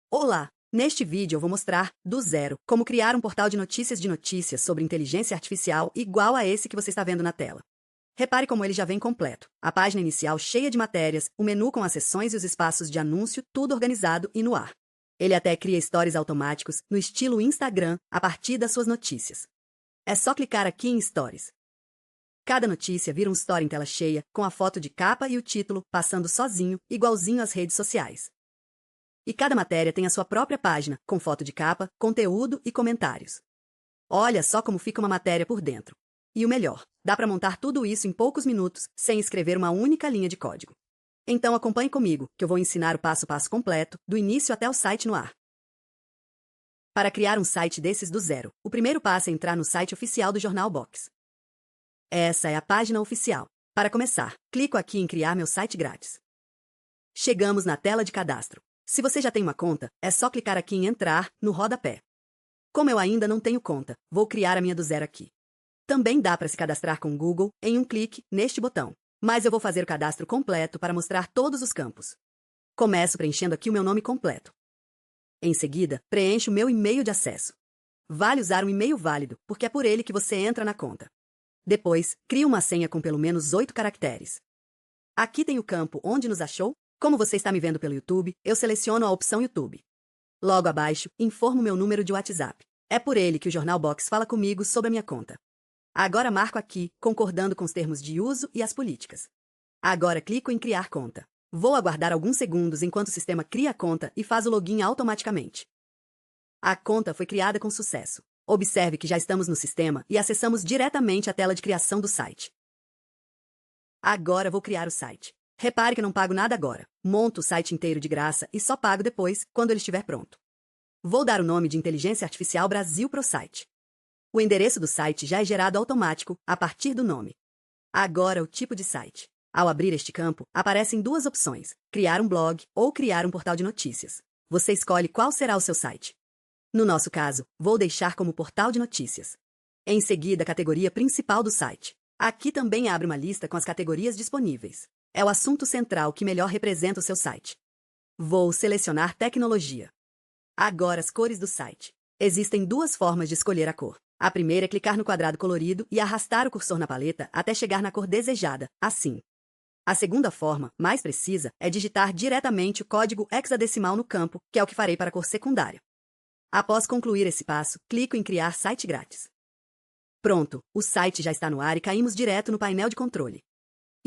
Olá! Neste vídeo eu vou mostrar, do zero, como criar um portal de notícias sobre inteligência artificial igual a esse que você está vendo na tela. Repare como ele já vem completo. A página inicial cheia de matérias, o menu com as seções e os espaços de anúncio, tudo organizado e no ar. Ele até cria stories automáticos, no estilo Instagram, a partir das suas notícias. É só clicar aqui em Stories. Cada notícia vira um story em tela cheia, com a foto de capa e o título, passando sozinho, igualzinho às redes sociais. E cada matéria tem a sua própria página, com foto de capa, conteúdo e comentários. Olha só como fica uma matéria por dentro. E o melhor, dá para montar tudo isso em poucos minutos, sem escrever uma única linha de código. Então acompanhe comigo, que eu vou ensinar o passo a passo completo, do início até o site no ar. Para criar um site desses do zero, o primeiro passo é entrar no site oficial do Jornal Box. Essa é a página oficial. Para começar, clico aqui em Criar meu site grátis. Chegamos na tela de cadastro. Se você já tem uma conta, é só clicar aqui em Entrar, no rodapé. Como eu ainda não tenho conta, vou criar a minha do zero aqui. Também dá para se cadastrar com o Google, em um clique, neste botão. Mas eu vou fazer o cadastro completo para mostrar todos os campos. Começo preenchendo aqui o meu nome completo. Em seguida, preencho o meu e-mail de acesso. Vale usar um e-mail válido, porque é por ele que você entra na conta. Depois, crio uma senha com pelo menos 8 caracteres. Aqui tem o campo Onde nos achou. Como você está me vendo pelo YouTube, eu seleciono a opção YouTube. Logo abaixo, informo meu número de WhatsApp. É por ele que o Jornal Box fala comigo sobre a minha conta. Agora marco aqui, concordando com os termos de uso e as políticas. Agora clico em Criar conta. Vou aguardar alguns segundos enquanto o sistema cria a conta e faz o login automaticamente. A conta foi criada com sucesso. Observe que já estamos no sistema e acessamos diretamente a tela de criação do site. Agora vou criar o site. Repare que não pago nada agora. Monto o site inteiro de graça e só pago depois, quando ele estiver pronto. Vou dar o nome de Inteligência Artificial Brasil para o site. O endereço do site já é gerado automático, a partir do nome. Agora o tipo de site. Ao abrir este campo, aparecem duas opções: criar um blog ou criar um portal de notícias. Você escolhe qual será o seu site. No nosso caso, vou deixar como portal de notícias. Em seguida, a categoria principal do site. Aqui também abre uma lista com as categorias disponíveis. É o assunto central que melhor representa o seu site. Vou selecionar tecnologia. Agora as cores do site. Existem duas formas de escolher a cor. A primeira é clicar no quadrado colorido e arrastar o cursor na paleta até chegar na cor desejada, assim. A segunda forma, mais precisa, é digitar diretamente o código hexadecimal no campo, que é o que farei para a cor secundária. Após concluir esse passo, clico em Criar site grátis. Pronto, o site já está no ar e caímos direto no painel de controle.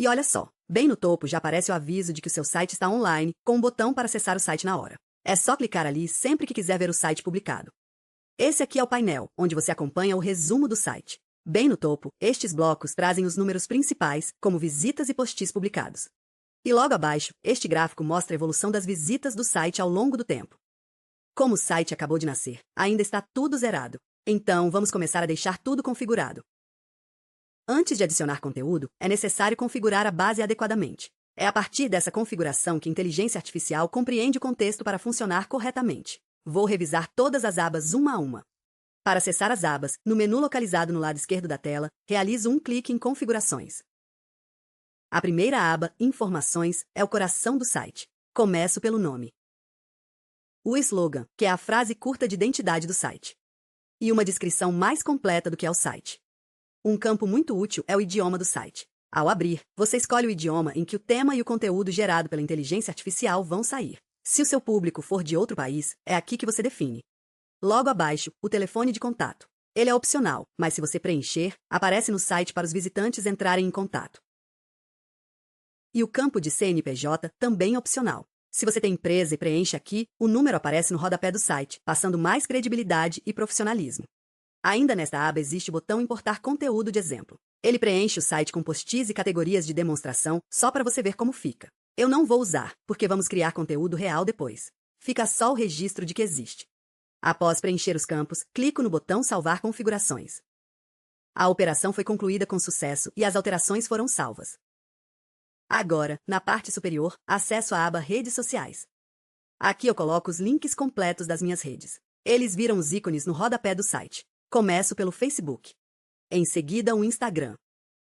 E olha só, bem no topo já aparece o aviso de que o seu site está online, com um botão para acessar o site na hora. É só clicar ali sempre que quiser ver o site publicado. Esse aqui é o painel, onde você acompanha o resumo do site. Bem no topo, estes blocos trazem os números principais, como visitas e posts publicados. E logo abaixo, este gráfico mostra a evolução das visitas do site ao longo do tempo. Como o site acabou de nascer, ainda está tudo zerado. Então, vamos começar a deixar tudo configurado. Antes de adicionar conteúdo, é necessário configurar a base adequadamente. É a partir dessa configuração que a inteligência artificial compreende o contexto para funcionar corretamente. Vou revisar todas as abas uma a uma. Para acessar as abas, no menu localizado no lado esquerdo da tela, realizo um clique em Configurações. A primeira aba, Informações, é o coração do site. Começo pelo nome. O slogan, que é a frase curta de identidade do site. E uma descrição mais completa do que é o site. Um campo muito útil é o idioma do site. Ao abrir, você escolhe o idioma em que o tema e o conteúdo gerado pela inteligência artificial vão sair. Se o seu público for de outro país, é aqui que você define. Logo abaixo, o telefone de contato. Ele é opcional, mas se você preencher, aparece no site para os visitantes entrarem em contato. E o campo de CNPJ também é opcional. Se você tem empresa e preenche aqui, o número aparece no rodapé do site, passando mais credibilidade e profissionalismo. Ainda nesta aba existe o botão Importar conteúdo de exemplo. Ele preenche o site com posts e categorias de demonstração só para você ver como fica. Eu não vou usar, porque vamos criar conteúdo real depois. Fica só o registro de que existe. Após preencher os campos, clico no botão Salvar configurações. A operação foi concluída com sucesso e as alterações foram salvas. Agora, na parte superior, acesso à aba Redes Sociais. Aqui eu coloco os links completos das minhas redes. Eles viram os ícones no rodapé do site. Começo pelo Facebook. Em seguida, o Instagram.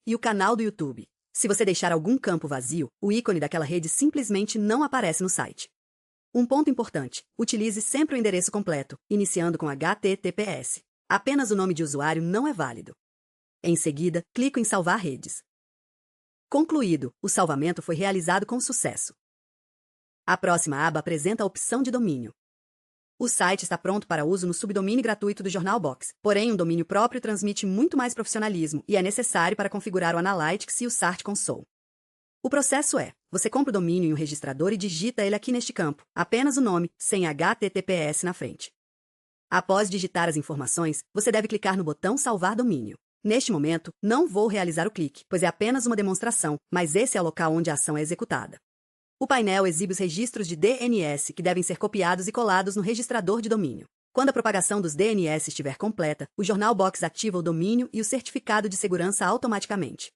E o canal do YouTube. Se você deixar algum campo vazio, o ícone daquela rede simplesmente não aparece no site. Um ponto importante: utilize sempre o endereço completo, iniciando com HTTPS. Apenas o nome de usuário não é válido. Em seguida, clico em Salvar redes. Concluído, o salvamento foi realizado com sucesso. A próxima aba apresenta a opção de domínio. O site está pronto para uso no subdomínio gratuito do Jornal Box, porém um domínio próprio transmite muito mais profissionalismo e é necessário para configurar o Analytics e o Search Console. O processo é: você compra o domínio em um registrador e digita ele aqui neste campo, apenas o nome, sem HTTPS na frente. Após digitar as informações, você deve clicar no botão Salvar domínio. Neste momento, não vou realizar o clique, pois é apenas uma demonstração, mas esse é o local onde a ação é executada. O painel exibe os registros de DNS que devem ser copiados e colados no registrador de domínio. Quando a propagação dos DNS estiver completa, o Jornal Box ativa o domínio e o certificado de segurança automaticamente.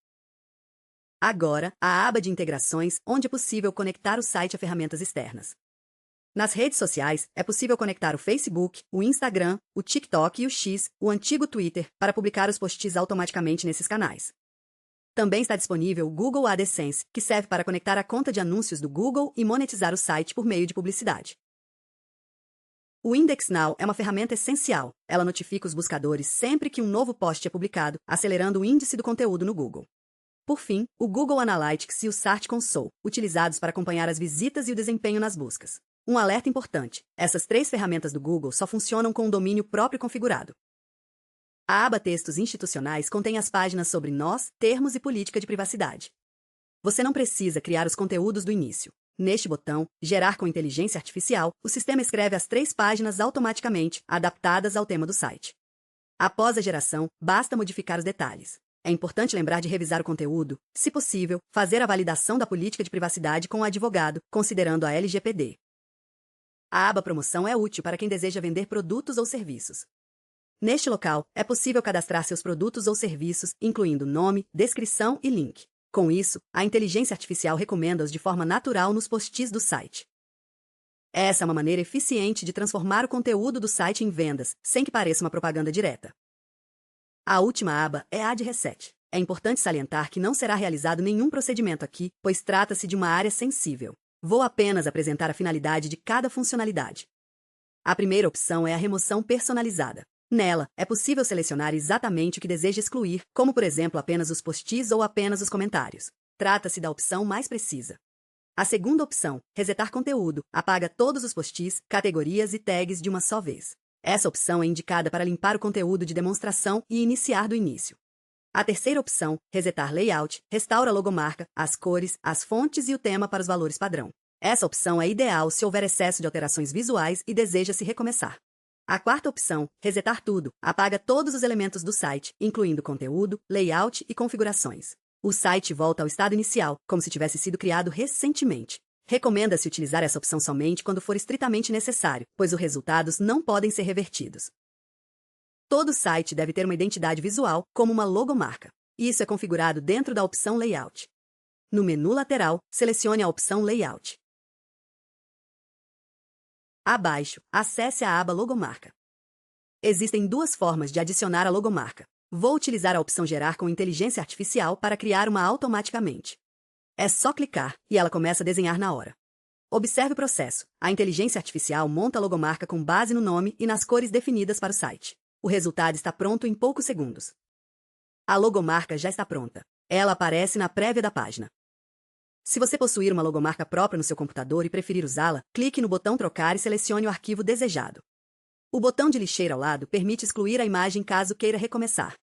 Agora, a aba de integrações, onde é possível conectar o site a ferramentas externas. Nas redes sociais, é possível conectar o Facebook, o Instagram, o TikTok e o X, o antigo Twitter, para publicar os posts automaticamente nesses canais. Também está disponível o Google AdSense, que serve para conectar a conta de anúncios do Google e monetizar o site por meio de publicidade. O Index Now é uma ferramenta essencial. Ela notifica os buscadores sempre que um novo post é publicado, acelerando o índice do conteúdo no Google. Por fim, o Google Analytics e o Search Console, utilizados para acompanhar as visitas e o desempenho nas buscas. Um alerta importante: essas 3 ferramentas do Google só funcionam com um domínio próprio configurado. A aba Textos Institucionais contém as páginas sobre nós, termos e política de privacidade. Você não precisa criar os conteúdos do início. Neste botão, Gerar com inteligência artificial, o sistema escreve as 3 páginas automaticamente, adaptadas ao tema do site. Após a geração, basta modificar os detalhes. É importante lembrar de revisar o conteúdo, se possível, fazer a validação da política de privacidade com o advogado, considerando a LGPD. A aba Promoção é útil para quem deseja vender produtos ou serviços. Neste local, é possível cadastrar seus produtos ou serviços, incluindo nome, descrição e link. Com isso, a inteligência artificial recomenda-os de forma natural nos posts do site. Essa é uma maneira eficiente de transformar o conteúdo do site em vendas, sem que pareça uma propaganda direta. A última aba é Ad Reset. É importante salientar que não será realizado nenhum procedimento aqui, pois trata-se de uma área sensível. Vou apenas apresentar a finalidade de cada funcionalidade. A primeira opção é a remoção personalizada. Nela, é possível selecionar exatamente o que deseja excluir, como por exemplo apenas os posts ou apenas os comentários. Trata-se da opção mais precisa. A segunda opção, resetar conteúdo, apaga todos os posts, categorias e tags de uma só vez. Essa opção é indicada para limpar o conteúdo de demonstração e iniciar do início. A terceira opção, resetar layout, restaura a logomarca, as cores, as fontes e o tema para os valores padrão. Essa opção é ideal se houver excesso de alterações visuais e deseja-se recomeçar. A quarta opção, resetar tudo, apaga todos os elementos do site, incluindo conteúdo, layout e configurações. O site volta ao estado inicial, como se tivesse sido criado recentemente. Recomenda-se utilizar essa opção somente quando for estritamente necessário, pois os resultados não podem ser revertidos. Todo site deve ter uma identidade visual, como uma logomarca. Isso é configurado dentro da opção Layout. No menu lateral, selecione a opção Layout. Abaixo, acesse a aba Logomarca. Existem 2 formas de adicionar a logomarca. Vou utilizar a opção Gerar com inteligência artificial para criar uma automaticamente. É só clicar e ela começa a desenhar na hora. Observe o processo. A inteligência artificial monta a logomarca com base no nome e nas cores definidas para o site. O resultado está pronto em poucos segundos. A logomarca já está pronta. Ela aparece na prévia da página. Se você possuir uma logomarca própria no seu computador e preferir usá-la, clique no botão Trocar e selecione o arquivo desejado. O botão de lixeira ao lado permite excluir a imagem caso queira recomeçar.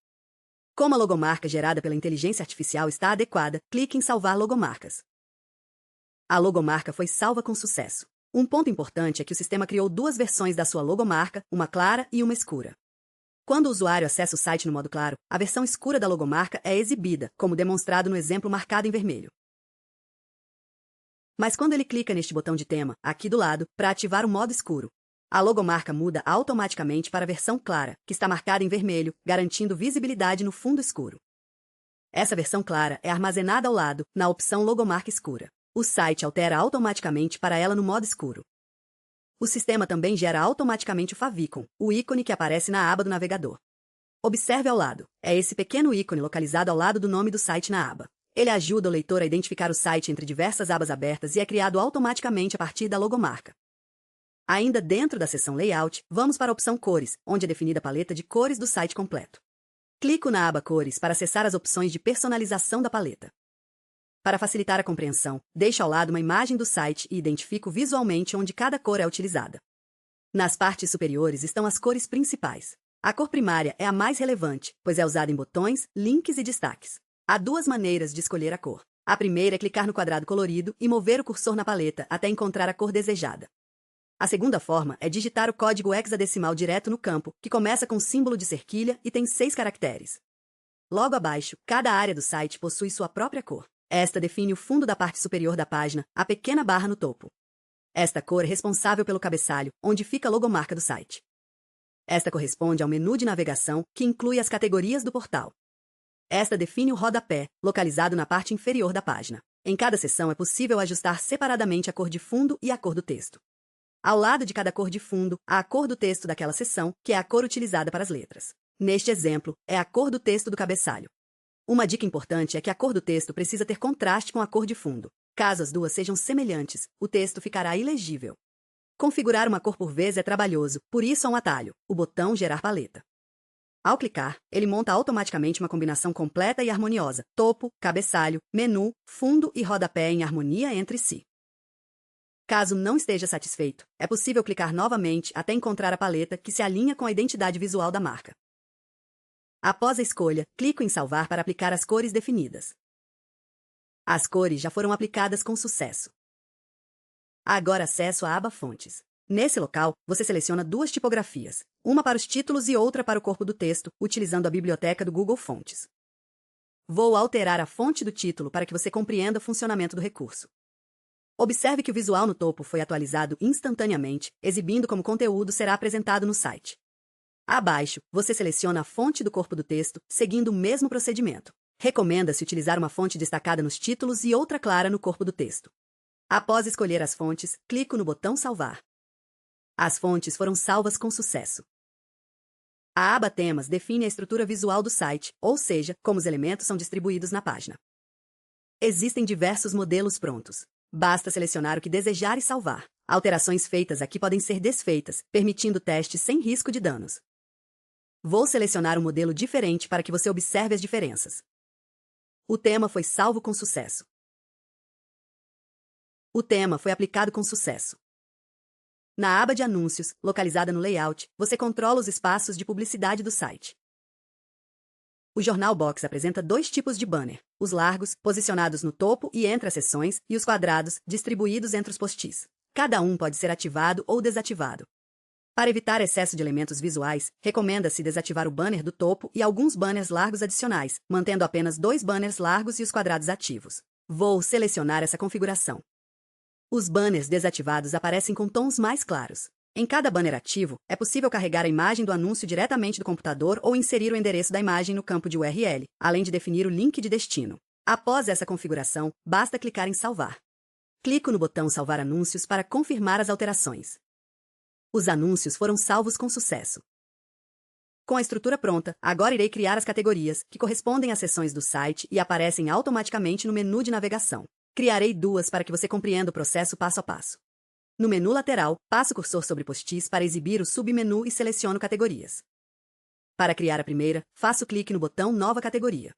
Como a logomarca gerada pela inteligência artificial está adequada, clique em Salvar logomarcas. A logomarca foi salva com sucesso. Um ponto importante é que o sistema criou 2 versões da sua logomarca, uma clara e uma escura. Quando o usuário acessa o site no modo claro, a versão escura da logomarca é exibida, como demonstrado no exemplo marcado em vermelho. Mas quando ele clica neste botão de tema, aqui do lado, para ativar o modo escuro, a logomarca muda automaticamente para a versão clara, que está marcada em vermelho, garantindo visibilidade no fundo escuro. Essa versão clara é armazenada ao lado, na opção Logomarca Escura. O site altera automaticamente para ela no modo escuro. O sistema também gera automaticamente o favicon, o ícone que aparece na aba do navegador. Observe ao lado. É esse pequeno ícone localizado ao lado do nome do site na aba. Ele ajuda o leitor a identificar o site entre diversas abas abertas e é criado automaticamente a partir da logomarca. Ainda dentro da seção Layout, vamos para a opção Cores, onde é definida a paleta de cores do site completo. Clico na aba Cores para acessar as opções de personalização da paleta. Para facilitar a compreensão, deixo ao lado uma imagem do site e identifico visualmente onde cada cor é utilizada. Nas partes superiores estão as cores principais. A cor primária é a mais relevante, pois é usada em botões, links e destaques. Há duas maneiras de escolher a cor. A primeira é clicar no quadrado colorido e mover o cursor na paleta até encontrar a cor desejada. A segunda forma é digitar o código hexadecimal direto no campo, que começa com o símbolo de cerquilha e tem 6 caracteres. Logo abaixo, cada área do site possui sua própria cor. Esta define o fundo da parte superior da página, a pequena barra no topo. Esta cor é responsável pelo cabeçalho, onde fica a logomarca do site. Esta corresponde ao menu de navegação, que inclui as categorias do portal. Esta define o rodapé, localizado na parte inferior da página. Em cada seção é possível ajustar separadamente a cor de fundo e a cor do texto. Ao lado de cada cor de fundo, há a cor do texto daquela seção, que é a cor utilizada para as letras. Neste exemplo, é a cor do texto do cabeçalho. Uma dica importante é que a cor do texto precisa ter contraste com a cor de fundo. Caso as duas sejam semelhantes, o texto ficará ilegível. Configurar uma cor por vez é trabalhoso, por isso há um atalho, o botão Gerar paleta. Ao clicar, ele monta automaticamente uma combinação completa e harmoniosa, topo, cabeçalho, menu, fundo e rodapé em harmonia entre si. Caso não esteja satisfeito, é possível clicar novamente até encontrar a paleta que se alinha com a identidade visual da marca. Após a escolha, clico em Salvar para aplicar as cores definidas. As cores já foram aplicadas com sucesso. Agora acesso à aba Fontes. Nesse local, você seleciona duas tipografias, uma para os títulos e outra para o corpo do texto, utilizando a biblioteca do Google Fontes. Vou alterar a fonte do título para que você compreenda o funcionamento do recurso. Observe que o visual no topo foi atualizado instantaneamente, exibindo como o conteúdo será apresentado no site. Abaixo, você seleciona a fonte do corpo do texto, seguindo o mesmo procedimento. Recomenda-se utilizar uma fonte destacada nos títulos e outra clara no corpo do texto. Após escolher as fontes, clico no botão Salvar. As fontes foram salvas com sucesso. A aba Temas define a estrutura visual do site, ou seja, como os elementos são distribuídos na página. Existem diversos modelos prontos. Basta selecionar o que desejar e salvar. Alterações feitas aqui podem ser desfeitas, permitindo testes sem risco de danos. Vou selecionar um modelo diferente para que você observe as diferenças. O tema foi salvo com sucesso. O tema foi aplicado com sucesso. Na aba de Anúncios, localizada no Layout, você controla os espaços de publicidade do site. O Jornal Box apresenta dois tipos de banner: os largos, posicionados no topo e entre as seções, e os quadrados, distribuídos entre os postis. Cada um pode ser ativado ou desativado. Para evitar excesso de elementos visuais, recomenda-se desativar o banner do topo e alguns banners largos adicionais, mantendo apenas 2 banners largos e os quadrados ativos. Vou selecionar essa configuração. Os banners desativados aparecem com tons mais claros. Em cada banner ativo, é possível carregar a imagem do anúncio diretamente do computador ou inserir o endereço da imagem no campo de URL, além de definir o link de destino. Após essa configuração, basta clicar em Salvar. Clico no botão Salvar Anúncios para confirmar as alterações. Os anúncios foram salvos com sucesso. Com a estrutura pronta, agora irei criar as categorias, que correspondem às seções do site e aparecem automaticamente no menu de navegação. Criarei duas para que você compreenda o processo passo a passo. No menu lateral, passo o cursor sobre postis para exibir o submenu e seleciono categorias. Para criar a primeira, faço clique no botão Nova Categoria.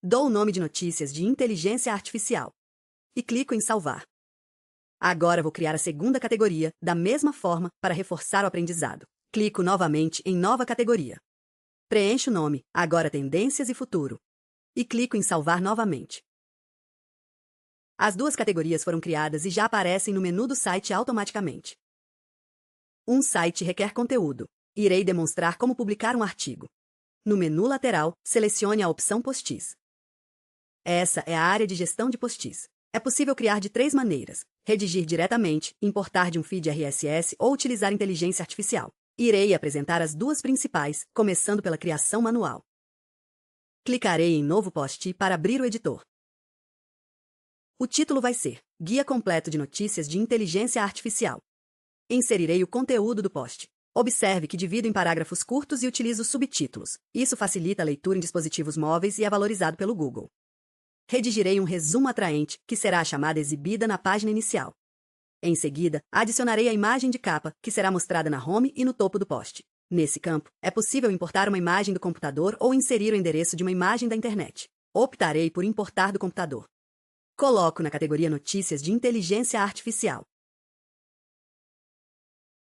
Dou o nome de Notícias de Inteligência Artificial. E clico em Salvar. Agora vou criar a segunda categoria, da mesma forma, para reforçar o aprendizado. Clico novamente em Nova Categoria. Preencho o nome, agora Tendências e Futuro. E clico em Salvar novamente. As duas categorias foram criadas e já aparecem no menu do site automaticamente. Um site requer conteúdo. Irei demonstrar como publicar um artigo. No menu lateral, selecione a opção Postis. Essa é a área de gestão de postis. É possível criar de 3 maneiras: redigir diretamente, importar de um feed RSS ou utilizar inteligência artificial. Irei apresentar as duas principais, começando pela criação manual. Clicarei em Novo Post para abrir o editor. O título vai ser Guia Completo de Notícias de Inteligência Artificial. Inserirei o conteúdo do post. Observe que divido em parágrafos curtos e utilizo subtítulos. Isso facilita a leitura em dispositivos móveis e é valorizado pelo Google. Redigirei um resumo atraente, que será a chamada exibida na página inicial. Em seguida, adicionarei a imagem de capa, que será mostrada na home e no topo do post. Nesse campo, é possível importar uma imagem do computador ou inserir o endereço de uma imagem da internet. Optarei por importar do computador. Coloco na categoria Notícias de Inteligência Artificial.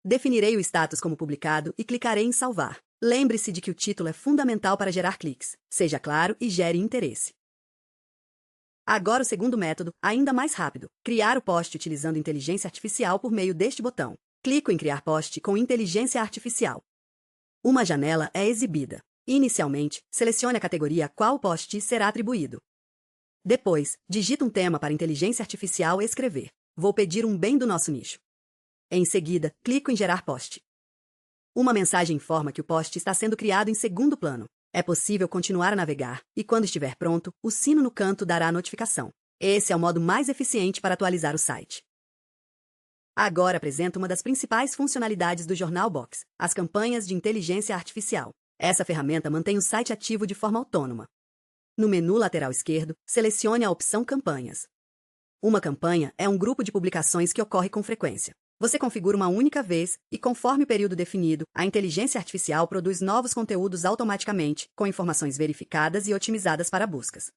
Definirei o status como publicado e clicarei em Salvar. Lembre-se de que o título é fundamental para gerar cliques. Seja claro e gere interesse. Agora o segundo método, ainda mais rápido. Criar o post utilizando inteligência artificial por meio deste botão. Clico em Criar post com inteligência artificial. Uma janela é exibida. Inicialmente, selecione a categoria a qual o post será atribuído. Depois, digita um tema para a inteligência artificial escrever. Vou pedir um bem do nosso nicho. Em seguida, clico em Gerar post. Uma mensagem informa que o post está sendo criado em segundo plano. É possível continuar a navegar, e quando estiver pronto, o sino no canto dará a notificação. Esse é o modo mais eficiente para atualizar o site. Agora apresento uma das principais funcionalidades do Jornal Box, as campanhas de inteligência artificial. Essa ferramenta mantém o site ativo de forma autônoma. No menu lateral esquerdo, selecione a opção Campanhas. Uma campanha é um grupo de publicações que ocorre com frequência. Você configura uma única vez e, conforme o período definido, a inteligência artificial produz novos conteúdos automaticamente, com informações verificadas e otimizadas para buscas.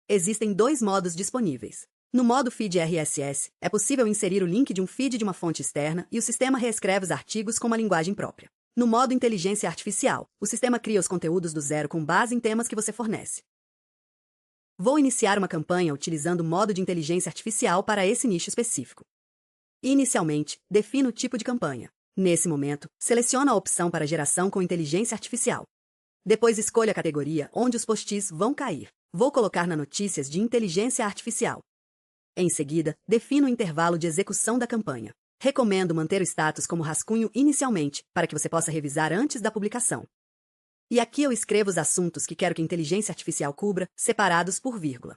Existem dois modos disponíveis. No modo Feed RSS, é possível inserir o link de um feed de uma fonte externa e o sistema reescreve os artigos com uma linguagem própria. No modo Inteligência Artificial, o sistema cria os conteúdos do zero com base em temas que você fornece. Vou iniciar uma campanha utilizando o modo de inteligência artificial para esse nicho específico. Inicialmente, defina o tipo de campanha. Nesse momento, seleciona a opção para geração com inteligência artificial. Depois escolha a categoria onde os posts vão cair. Vou colocar na Notícias de Inteligência Artificial. Em seguida, defina o intervalo de execução da campanha. Recomendo manter o status como rascunho inicialmente, para que você possa revisar antes da publicação. E aqui eu escrevo os assuntos que quero que a inteligência artificial cubra, separados por vírgula.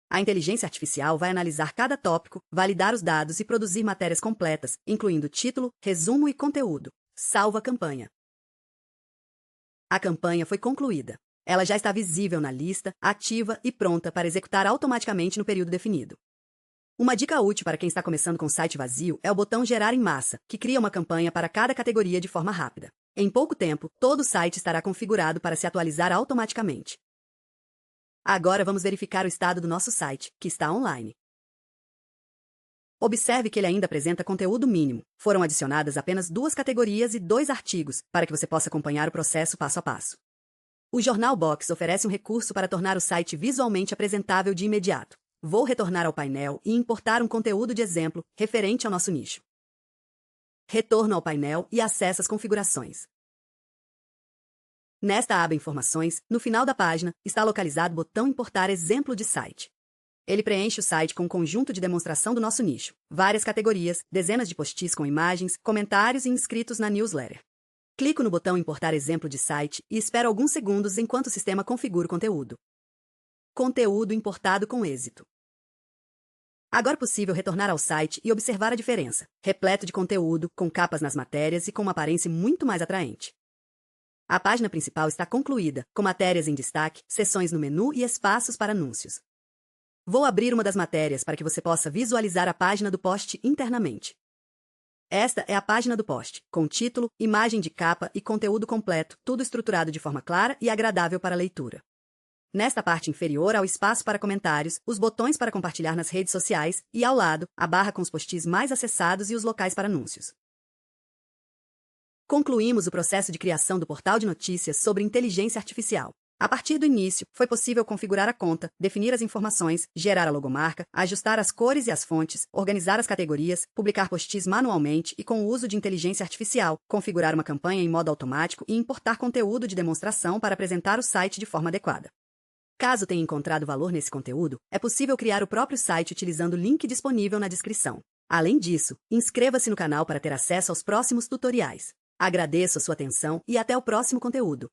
A inteligência artificial vai analisar cada tópico, validar os dados e produzir matérias completas, incluindo título, resumo e conteúdo. Salva a campanha. A campanha foi concluída. Ela já está visível na lista, ativa e pronta para executar automaticamente no período definido. Uma dica útil para quem está começando com site vazio é o botão Gerar em Massa, que cria uma campanha para cada categoria de forma rápida. Em pouco tempo, todo o site estará configurado para se atualizar automaticamente. Agora vamos verificar o estado do nosso site, que está online. Observe que ele ainda apresenta conteúdo mínimo. Foram adicionadas apenas 2 categorias e 2 artigos, para que você possa acompanhar o processo passo a passo. O Jornal Box oferece um recurso para tornar o site visualmente apresentável de imediato. Vou retornar ao painel e importar um conteúdo de exemplo referente ao nosso nicho. Retorno ao painel e acesso às configurações. Nesta aba Informações, no final da página, está localizado o botão Importar exemplo de site. Ele preenche o site com um conjunto de demonstração do nosso nicho, várias categorias, dezenas de posts com imagens, comentários e inscritos na newsletter. Clico no botão Importar exemplo de site e espero alguns segundos enquanto o sistema configura o conteúdo. Conteúdo importado com êxito. Agora é possível retornar ao site e observar a diferença, repleto de conteúdo, com capas nas matérias e com uma aparência muito mais atraente. A página principal está concluída, com matérias em destaque, seções no menu e espaços para anúncios. Vou abrir uma das matérias para que você possa visualizar a página do post internamente. Esta é a página do post, com título, imagem de capa e conteúdo completo, tudo estruturado de forma clara e agradável para a leitura. Nesta parte inferior há o espaço para comentários, os botões para compartilhar nas redes sociais e, ao lado, a barra com os posts mais acessados e os locais para anúncios. Concluímos o processo de criação do portal de notícias sobre inteligência artificial. A partir do início, foi possível configurar a conta, definir as informações, gerar a logomarca, ajustar as cores e as fontes, organizar as categorias, publicar posts manualmente e, com o uso de inteligência artificial, configurar uma campanha em modo automático e importar conteúdo de demonstração para apresentar o site de forma adequada. Caso tenha encontrado valor nesse conteúdo, é possível criar o próprio site utilizando o link disponível na descrição. Além disso, inscreva-se no canal para ter acesso aos próximos tutoriais. Agradeço a sua atenção e até o próximo conteúdo.